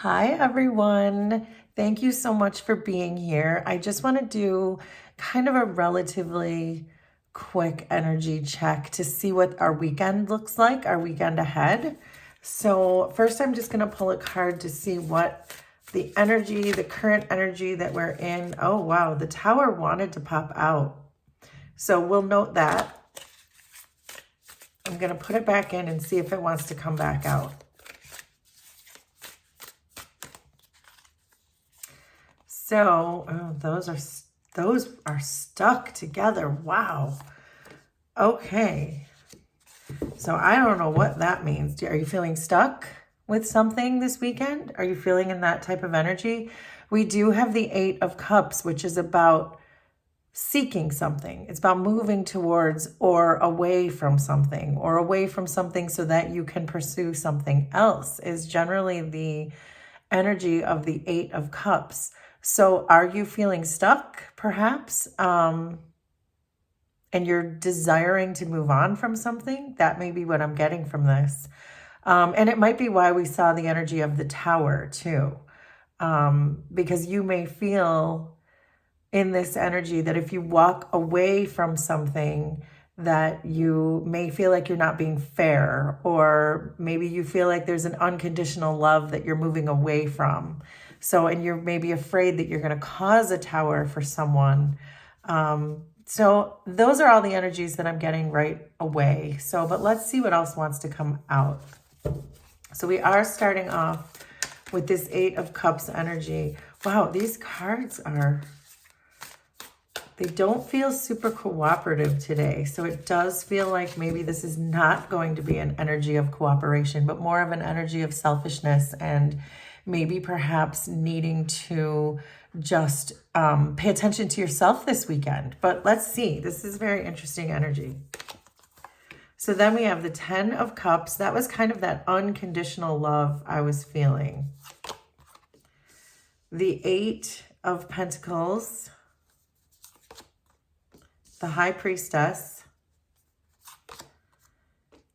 Hi, everyone. Thank you so much for being here. I just want to do kind of a relatively quick energy check to see what our weekend looks like, our weekend ahead. So, first, I'm just going to pull a card to see what the energy, the current energy that we're in. Oh, wow, the tower wanted to pop out. So, we'll note that. I'm going to put it back in and see if it wants to come back out. So, oh, those are stuck together. Wow. Okay. So I don't know what that means. Are you feeling stuck with something this weekend? Are you feeling in that type of energy? We do have the 8 of Cups, which is about seeking something. It's about moving towards or away from something so that you can pursue something else is generally the energy of the 8 of Cups. So are you feeling stuck perhaps? And you're desiring to move on from something? That may be what I'm getting from this. And it might be why we saw the energy of the tower too. Because you may feel in this energy that if you walk away from something, that you may feel like you're not being fair, or maybe you feel like there's an unconditional love that you're moving away from. So, and you're maybe afraid that you're going to cause a tower for someone. So those are all the energies that I'm getting right away. So, but let's see what else wants to come out. So we are starting off with this 8 of Cups energy. Wow, these cards they don't feel super cooperative today. So it does feel like maybe this is not going to be an energy of cooperation, but more of an energy of selfishness and maybe perhaps needing to just pay attention to yourself this weekend. But let's see. This is very interesting energy. So then we have the 10 of Cups. That was kind of that unconditional love I was feeling. The 8 of Pentacles. The High Priestess.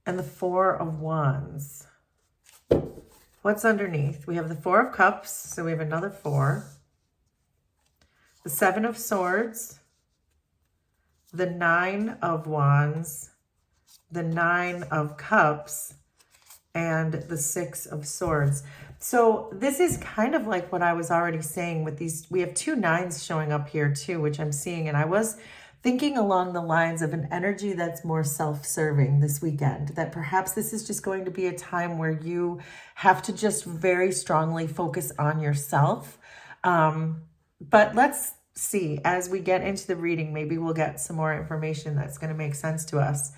And the 4 of Wands. What's underneath? We have the 4 of Cups. So we have another 4. The 7 of Swords. The 9 of Wands. The 9 of Cups, and the 6 of Swords. So this is kind of like what I was already saying with these. We have 2 9s showing up here too, which I'm seeing. And I was thinking along the lines of an energy that's more self-serving this weekend, that perhaps this is just going to be a time where you have to just very strongly focus on yourself. But let's see, as we get into the reading, maybe we'll get some more information that's going to make sense to us.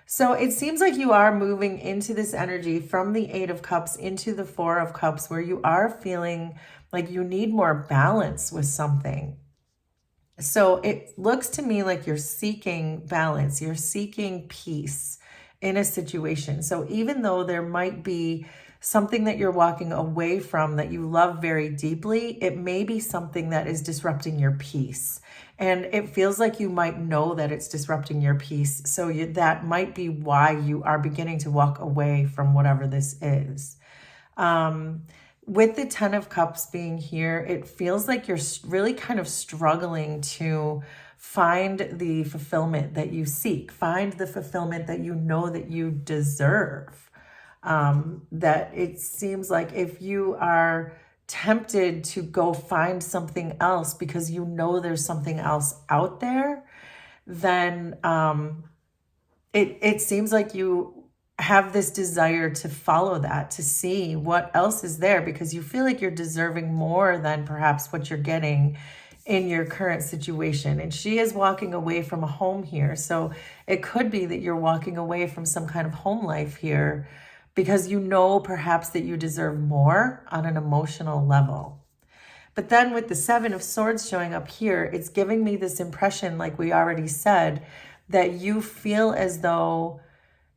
So it seems like you are moving into this energy from the 8 of Cups into the 4 of Cups, where you are feeling like you need more balance with something. So it looks to me like you're seeking balance, you're seeking peace in a situation. So even though there might be something that you're walking away from that you love very deeply, it may be something that is disrupting your peace. And it feels like you might know that it's disrupting your peace. So that might be why you are beginning to walk away from whatever this is. With the 10 of Cups being here, it feels like you're really kind of struggling to find the fulfillment that you seek, find the fulfillment that you know that you deserve. That it seems like if you are tempted to go find something else because you know there's something else out there, then it seems like you have this desire to follow that, to see what else is there, because you feel like you're deserving more than perhaps what you're getting in your current situation. And she is walking away from a home here. So it could be that you're walking away from some kind of home life here because you know perhaps that you deserve more on an emotional level. But then with the 7 of Swords showing up here, it's giving me this impression, like we already said, that you feel as though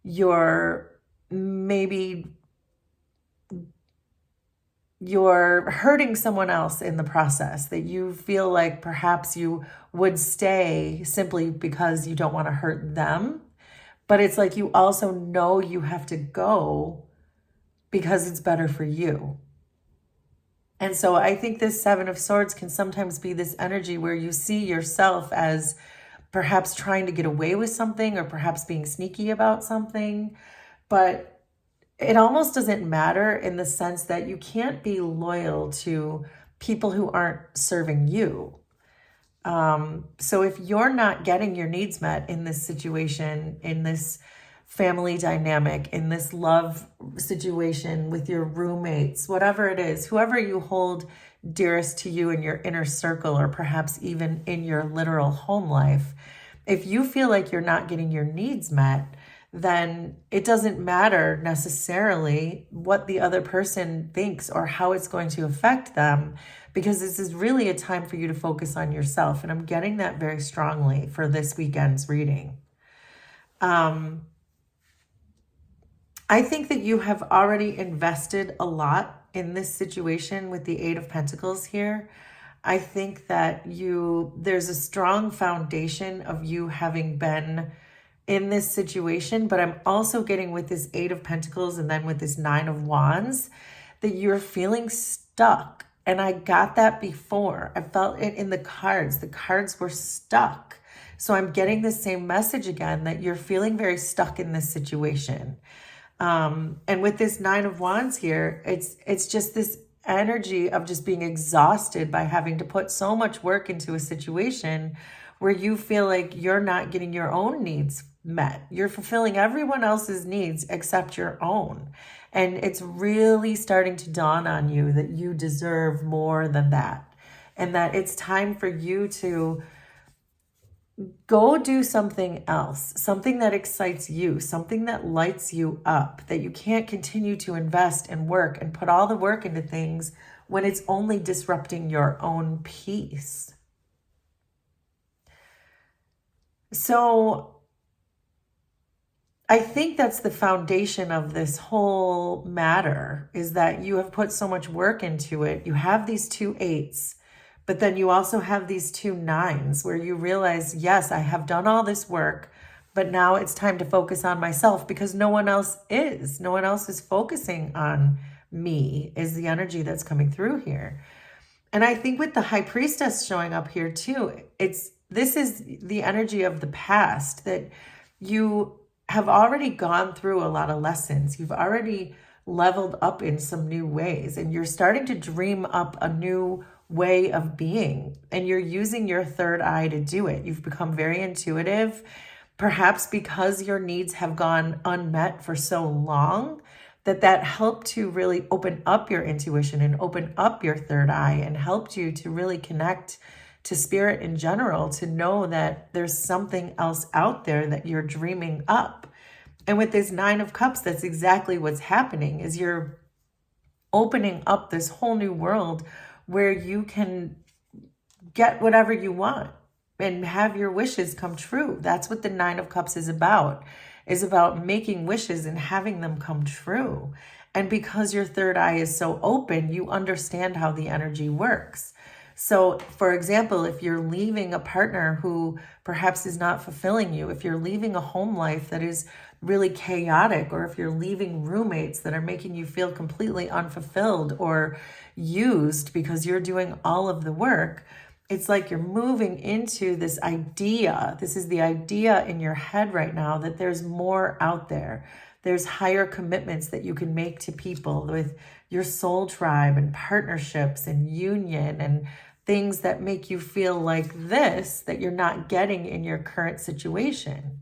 you're hurting someone else in the process, that you feel like perhaps you would stay simply because you don't want to hurt them. But it's like you also know you have to go because it's better for you. And so I think this Seven of Swords can sometimes be this energy where you see yourself as perhaps trying to get away with something or perhaps being sneaky about something. But it almost doesn't matter in the sense that you can't be loyal to people who aren't serving you. So if you're not getting your needs met in this situation, in this family dynamic, in this love situation with your roommates, whatever it is, whoever you hold dearest to you in your inner circle, or perhaps even in your literal home life, if you feel like you're not getting your needs met, then it doesn't matter necessarily what the other person thinks or how it's going to affect them, because this is really a time for you to focus on yourself. And I'm getting that very strongly for this weekend's reading. I think that you have already invested a lot in this situation with the Eight of Pentacles here. I think that there's a strong foundation of you having been in this situation, but I'm also getting with this Eight of Pentacles and then with this Nine of Wands that you're feeling stuck. And I got that before. I felt it in the cards. The cards were stuck. So I'm getting the same message again, that you're feeling very stuck in this situation. And with this Nine of Wands here, it's just this energy of just being exhausted by having to put so much work into a situation where you feel like you're not getting your own needs met. You're fulfilling everyone else's needs except your own. And it's really starting to dawn on you that you deserve more than that. And that it's time for you to go do something else, something that excites you, something that lights you up, that you can't continue to invest and work and put all the work into things when it's only disrupting your own peace. So I think that's the foundation of this whole matter, is that you have put so much work into it. You have these two eights, but then you also have these two nines where you realize, yes, I have done all this work, but now it's time to focus on myself, because no one else is. No one else is focusing on me, is the energy that's coming through here. And I think with the High Priestess showing up here too, this is the energy of the past, that you have already gone through a lot of lessons. You've already leveled up in some new ways, and you're starting to dream up a new way of being, and you're using your third eye to do it. You've become very intuitive, perhaps because your needs have gone unmet for so long, that helped to really open up your intuition and open up your third eye, and helped you to really connect to spirit in general, to know that there's something else out there that you're dreaming up. And with this Nine of Cups, that's exactly what's happening, is you're opening up this whole new world where you can get whatever you want and have your wishes come true. That's what the Nine of Cups is about making wishes and having them come true. And because your third eye is so open, you understand how the energy works. So, for example, if you're leaving a partner who perhaps is not fulfilling you, if you're leaving a home life that is really chaotic, or if you're leaving roommates that are making you feel completely unfulfilled or used because you're doing all of the work, it's like you're moving into this idea. This is the idea in your head right now, that there's more out there. There's higher commitments that you can make to people with your soul tribe and partnerships and union and things that make you feel like this, that you're not getting in your current situation.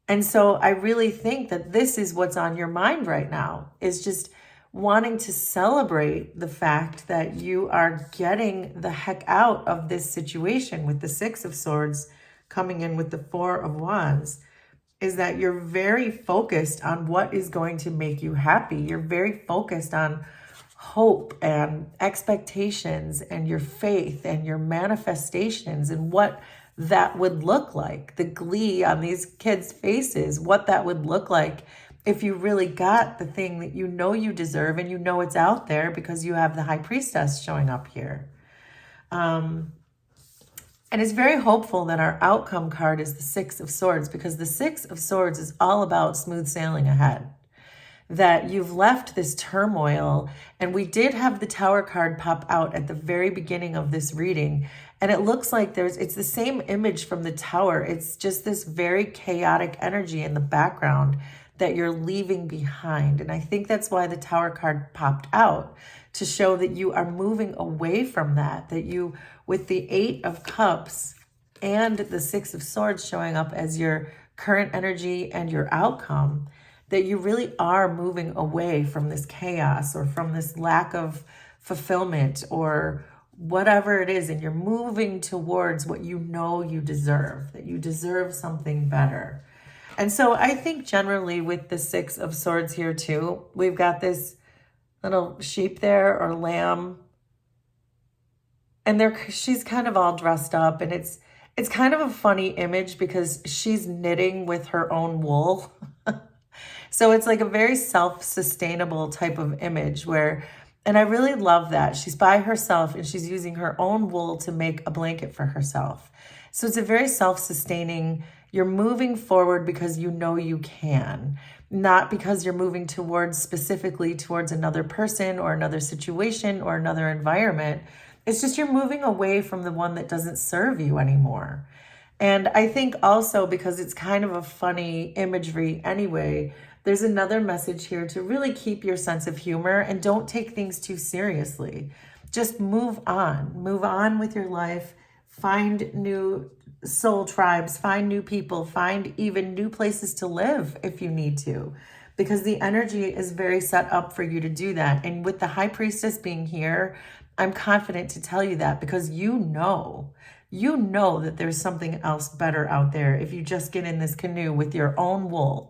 And so I really think that this is what's on your mind right now, is just wanting to celebrate the fact that you are getting the heck out of this situation with the Six of Swords coming in with the Four of Wands, is that you're very focused on what is going to make you happy. You're very focused on hope and expectations and your faith and your manifestations and what that would look like. The glee on these kids' faces, what that would look like if you really got the thing that you know you deserve, and you know it's out there because you have the High Priestess showing up here. And it's very hopeful that our outcome card is the Six of Swords, because the Six of Swords is all about smooth sailing ahead. that you've left this turmoil. And we did have the Tower card pop out at the very beginning of this reading. And it looks like it's the same image from the Tower. It's just this very chaotic energy in the background that you're leaving behind. And I think that's why the Tower card popped out, to show that you are moving away from that you, with the 8 of Cups and the 6 of Swords showing up as your current energy and your outcome, that you really are moving away from this chaos or from this lack of fulfillment or whatever it is, and you're moving towards what you know you deserve, that you deserve something better. And so I think generally with the 6 of Swords here too, we've got this little sheep there, or lamb, and she's kind of all dressed up, and it's kind of a funny image because she's knitting with her own wool. So it's like a very self-sustainable type of image and I really love that. She's by herself and she's using her own wool to make a blanket for herself. So it's a very self-sustaining, you're moving forward because you know you can, not because you're moving specifically towards another person or another situation or another environment. It's just you're moving away from the one that doesn't serve you anymore. And I think also because it's kind of a funny imagery anyway, there's another message here to really keep your sense of humor and don't take things too seriously. Just move on with your life, find new soul tribes, find new people, find even new places to live if you need to, because the energy is very set up for you to do that. And with the High Priestess being here, I'm confident to tell you that, because you know that there's something else better out there if you just get in this canoe with your own wool,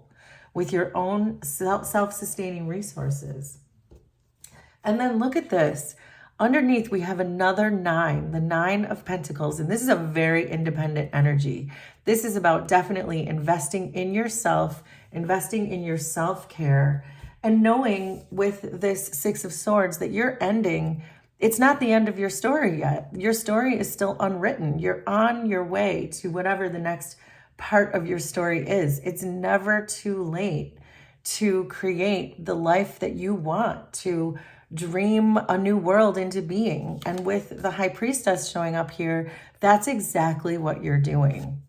with your own self-sustaining resources. And then look at this. Underneath, we have another 9, the 9 of Pentacles. And this is a very independent energy. This is about definitely investing in yourself, investing in your self-care, and knowing with this 6 of Swords that you're ending. It's not the end of your story yet. Your story is still unwritten. You're on your way to whatever the next part of your story is. It's never too late to create the life that you want, to dream a new world into being. And with the High Priestess showing up here, that's exactly what you're doing.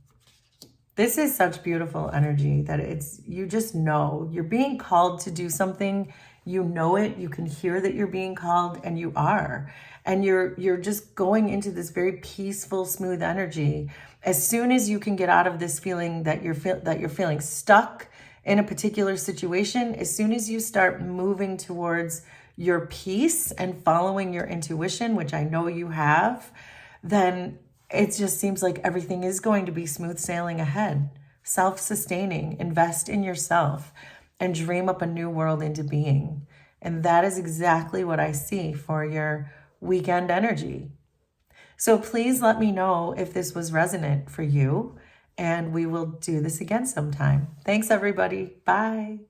This is such beautiful energy that you just know you're being called to do something. You know it, you can hear that you're being called, and you are. And you're just going into this very peaceful, smooth energy. As soon as you can get out of this feeling that you're feeling stuck in a particular situation, as soon as you start moving towards your peace and following your intuition, which I know you have, then it just seems like everything is going to be smooth sailing ahead. Self-sustaining, invest in yourself, and dream up a new world into being. And that is exactly what I see for your weekend energy. So please let me know if this was resonant for you, and we will do this again sometime. Thanks, everybody. Bye.